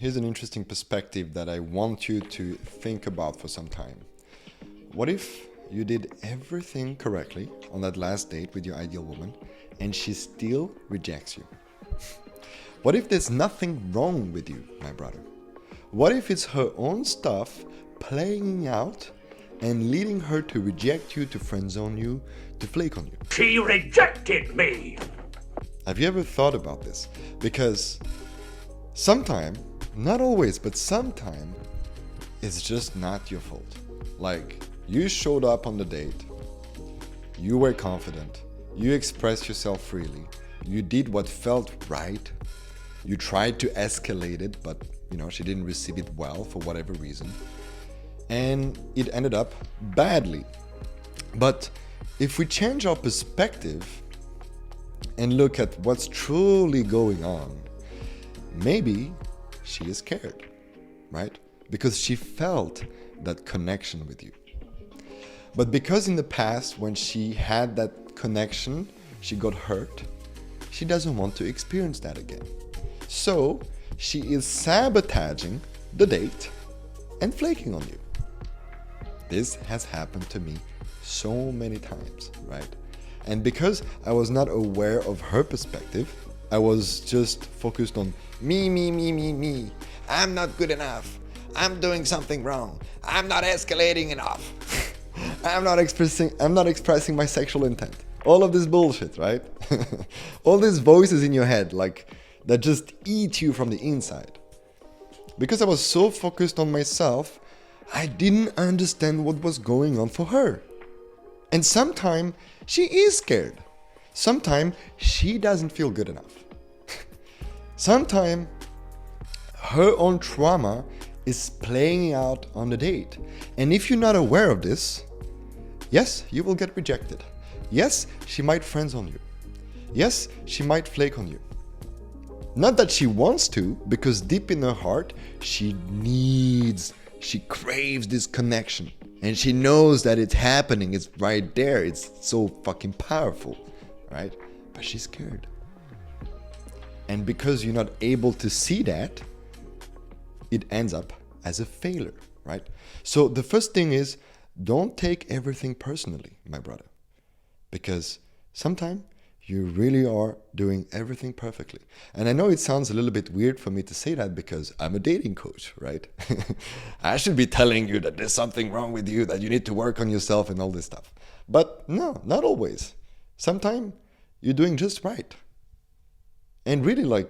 here's an interesting perspective that I want you to think about for some time. What if you did everything correctly on that last date with your ideal woman and she still rejects you? What if there's nothing wrong with you, my brother? What if it's her own stuff playing out and leading her to reject you, to friendzone you, to flake on you? She rejected me! Have you ever thought about this? Because sometime, not always, but sometime, it's just not your fault. Like, you showed up on the date, you were confident, you expressed yourself freely, you did what felt right, you tried to escalate it, but she didn't receive it well for whatever reason, and it ended up badly. But if we change our perspective and look at what's truly going on, maybe she is scared, right? Because she felt that connection with you. But because in the past, when she had that connection, she got hurt, she doesn't want to experience that again. So she is sabotaging the date and flaking on you. This has happened to me so many times, right? And because I was not aware of her perspective, I was just focused on me. I'm not good enough. I'm doing something wrong. I'm not escalating enough. I'm not expressing my sexual intent. All of this bullshit, right? All these voices in your head, that just eat you from the inside. Because I was so focused on myself, I didn't understand what was going on for her. And sometimes she is scared. Sometimes she doesn't feel good enough. Sometimes her own trauma is playing out on the date. And if you're not aware of this, yes, you will get rejected. Yes, she might friendzone you. Yes, she might flake on you. Not that she wants to, because deep in her heart, she craves this connection. And she knows that it's happening, it's right there, it's so fucking powerful, right? But she's scared. And because you're not able to see that, it ends up as a failure, right? So the first thing is, don't take everything personally, my brother. Because sometimes you really are doing everything perfectly. And I know it sounds a little bit weird for me to say that because I'm a dating coach, right? I should be telling you that there's something wrong with you, that you need to work on yourself and all this stuff. But no, not always. Sometimes you're doing just right. And really,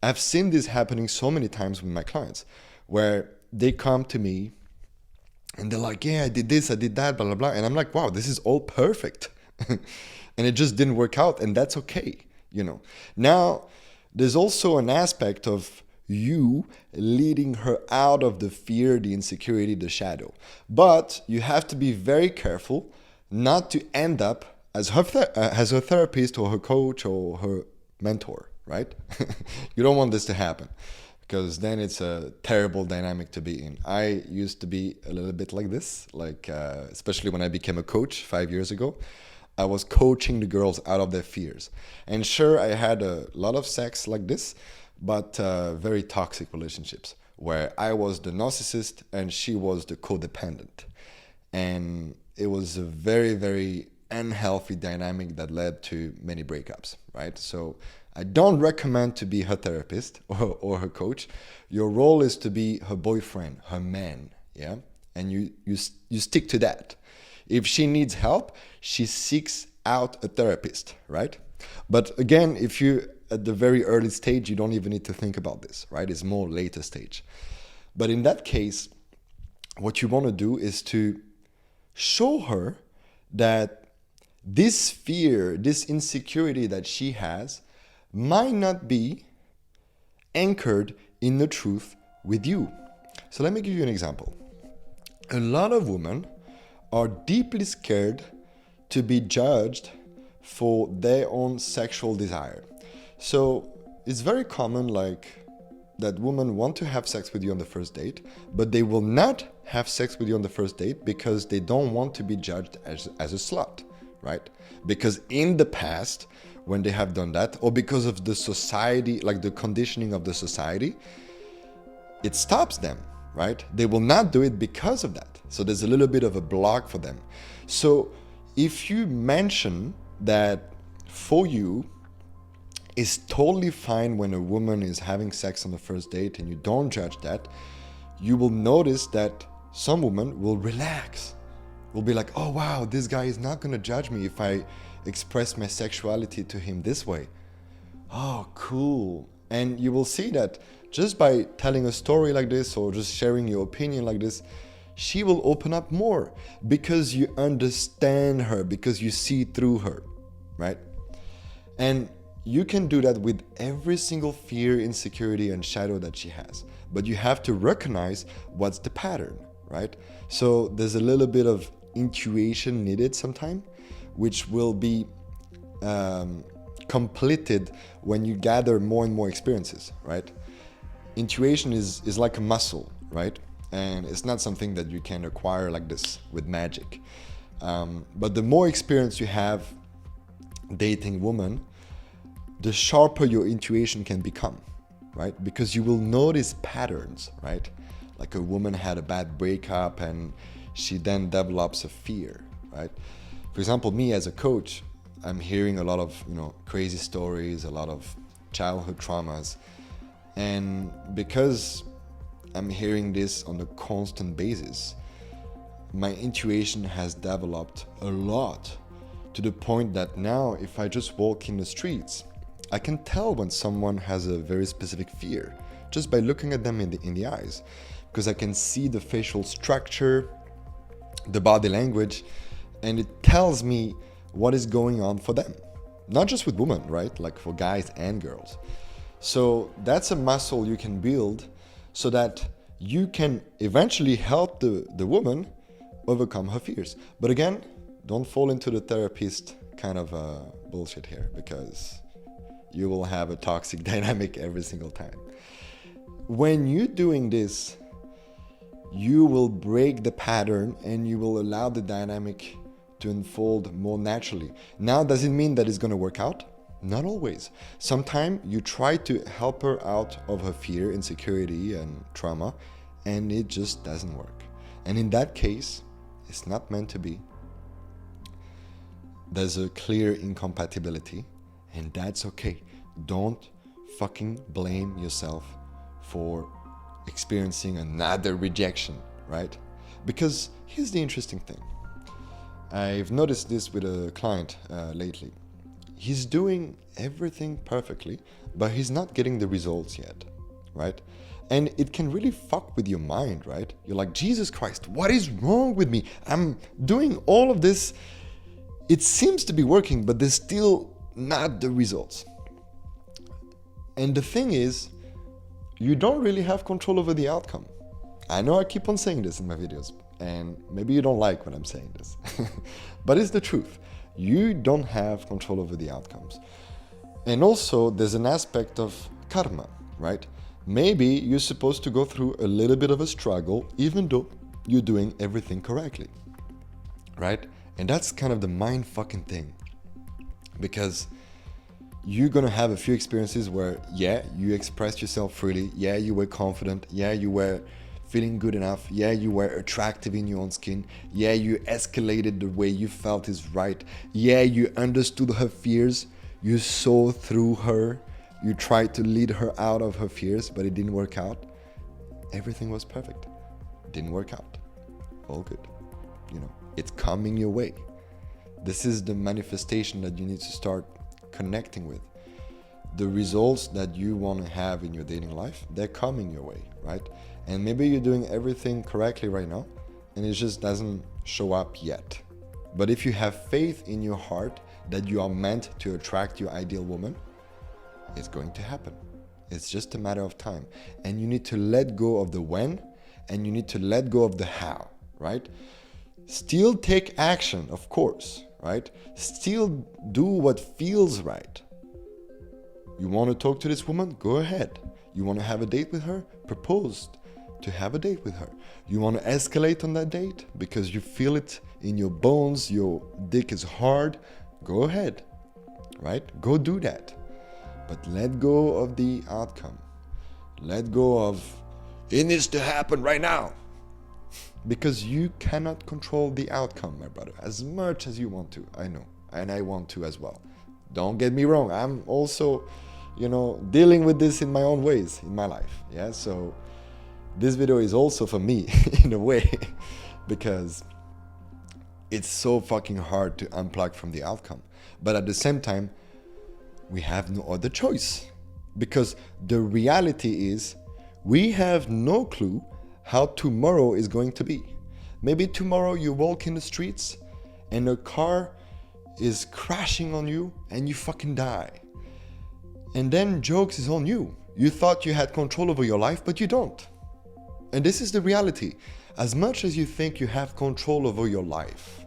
I've seen this happening so many times with my clients where they come to me and they're like, yeah, I did this, I did that, blah, blah, blah. And I'm like, wow, this is all perfect. And it just didn't work out, and that's okay, Now, there's also an aspect of you leading her out of the fear, the insecurity, the shadow. But you have to be very careful not to end up as her therapist or her coach or her mentor, right? You don't want this to happen, because then it's a terrible dynamic to be in. I used to be a little bit like this, especially when I became a coach 5 years ago. I was coaching the girls out of their fears. And sure, I had a lot of sex like this, but very toxic relationships where I was the narcissist and she was the codependent. And it was a very, very unhealthy dynamic that led to many breakups, right? So I don't recommend to be her therapist or her coach. Your role is to be her boyfriend, her man, yeah? And you stick to that. If she needs help, she seeks out a therapist, right? But again, if you're at the very early stage, you don't even need to think about this, right? It's more later stage. But in that case, what you want to do is to show her that this fear, this insecurity that she has might not be anchored in the truth with you. So let me give you an example. A lot of women are deeply scared to be judged for their own sexual desire. So it's very common that women want to have sex with you on the first date, but they will not have sex with you on the first date because they don't want to be judged as a slut, right? Because in the past, when they have done that, or because of the society, the conditioning of the society, it stops them, right? They will not do it because of that. So there's a little bit of a block for them. So if you mention that for you, it's totally fine when a woman is having sex on the first date and you don't judge that, you will notice that some women will relax, will be like, oh wow, this guy is not gonna judge me if I express my sexuality to him this way. Oh, cool. And you will see that just by telling a story like this or just sharing your opinion like this, she will open up more because you understand her, because you see through her, right? And you can do that with every single fear, insecurity, and shadow that she has. But you have to recognize what's the pattern, right? So there's a little bit of intuition needed sometimes, which will be completed when you gather more and more experiences, right? Intuition is like a muscle, right? And it's not something that you can acquire like this with magic. But the more experience you have dating women, the sharper your intuition can become, right? Because you will notice patterns, right? Like a woman had a bad breakup and she then develops a fear, right? For example, me as a coach, I'm hearing a lot of, crazy stories, a lot of childhood traumas. And because I'm hearing this on a constant basis, my intuition has developed a lot to the point that now if I just walk in the streets, I can tell when someone has a very specific fear just by looking at them in the eyes, because I can see the facial structure, the body language, and it tells me what is going on for them. Not just with women, right? Like for guys and girls. So that's a muscle you can build so that you can eventually help the woman overcome her fears. But again, don't fall into the therapist kind of bullshit here, because you will have a toxic dynamic every single time. When you're doing this, you will break the pattern and you will allow the dynamic to unfold more naturally. Now, does it mean that it's going to work out? Not always. Sometimes you try to help her out of her fear, insecurity, and trauma, and it just doesn't work. And in that case, it's not meant to be. There's a clear incompatibility, and that's okay. Don't fucking blame yourself for experiencing another rejection, right? Because here's the interesting thing. I've noticed this with a client lately. He's doing everything perfectly, but he's not getting the results yet, right? And it can really fuck with your mind, right? You're like, Jesus Christ, what is wrong with me? I'm doing all of this. It seems to be working, but there's still not the results. And the thing is, you don't really have control over the outcome. I know I keep on saying this in my videos, and maybe you don't like when I'm saying this, but it's the truth. You don't have control over the outcomes. And also, there's an aspect of karma, right? Maybe you're supposed to go through a little bit of a struggle, even though you're doing everything correctly, right? And that's kind of the mind fucking thing, because you're gonna have a few experiences where, yeah, you expressed yourself freely, yeah, you were confident, yeah, you were feeling good enough, yeah, you were attractive in your own skin, yeah, you escalated the way you felt is right, yeah, you understood her fears, you saw through her, you tried to lead her out of her fears, but it didn't work out. Everything was perfect. Didn't work out. All good. It's coming your way. This is the manifestation that you need to start connecting with. The results that you want to have in your dating life, they're coming your way, right? And maybe you're doing everything correctly right now and it just doesn't show up yet. But if you have faith in your heart that you are meant to attract your ideal woman, it's going to happen. It's just a matter of time. And you need to let go of the when and you need to let go of the how, right? Still take action, of course, right? Still do what feels right. You want to talk to this woman? Go ahead. You want to have a date with her? Propose to have a date with her. You want to escalate on that date because you feel it in your bones, your dick is hard? Go ahead, right? Go do that. But let go of the outcome. Let go of It needs to happen right now. Because you cannot control the outcome, my brother, as much as you want to. I know, and I want to as well. Don't get me wrong. I'm also, dealing with this in my own ways in my life. Yeah, so this video is also for me in a way, because it's so fucking hard to unplug from the outcome. But at the same time, we have no other choice, because the reality is we have no clue how tomorrow is going to be. Maybe tomorrow you walk in the streets and a car is crashing on you and you fucking die. And then jokes is on you. You thought you had control over your life, but you don't. And this is the reality. As much as you think you have control over your life,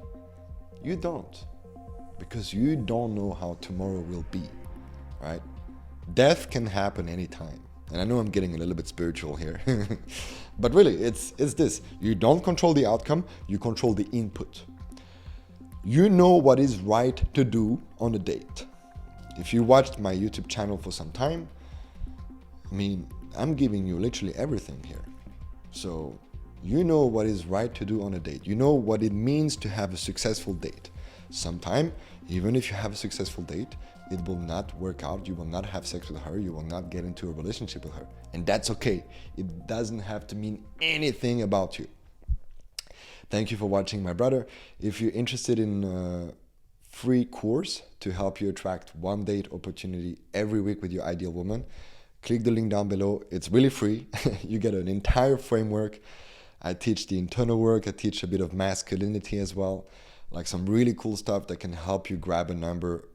you don't. Because you don't know how tomorrow will be, right? Death can happen anytime. And I know I'm getting a little bit spiritual here. But really, it's this. You don't control the outcome, you control the input. You know what is right to do on a date. If you watched my YouTube channel for some time, I'm giving you literally everything here. So you know what is right to do on a date. You know what it means to have a successful date. Sometime, even if you have a successful date, it will not work out. You will not have sex with her. You will not get into a relationship with her. And that's okay. It doesn't have to mean anything about you. Thank you for watching, my brother. If you're interested in a free course to help you attract one date opportunity every week with your ideal woman, click the link down below. It's really free. You get an entire framework. I teach the internal work. I teach a bit of masculinity as well. Like some really cool stuff that can help you grab a number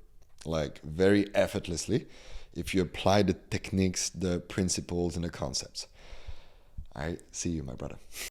like very effortlessly if you apply the techniques, the principles, and the concepts. I see you, my brother.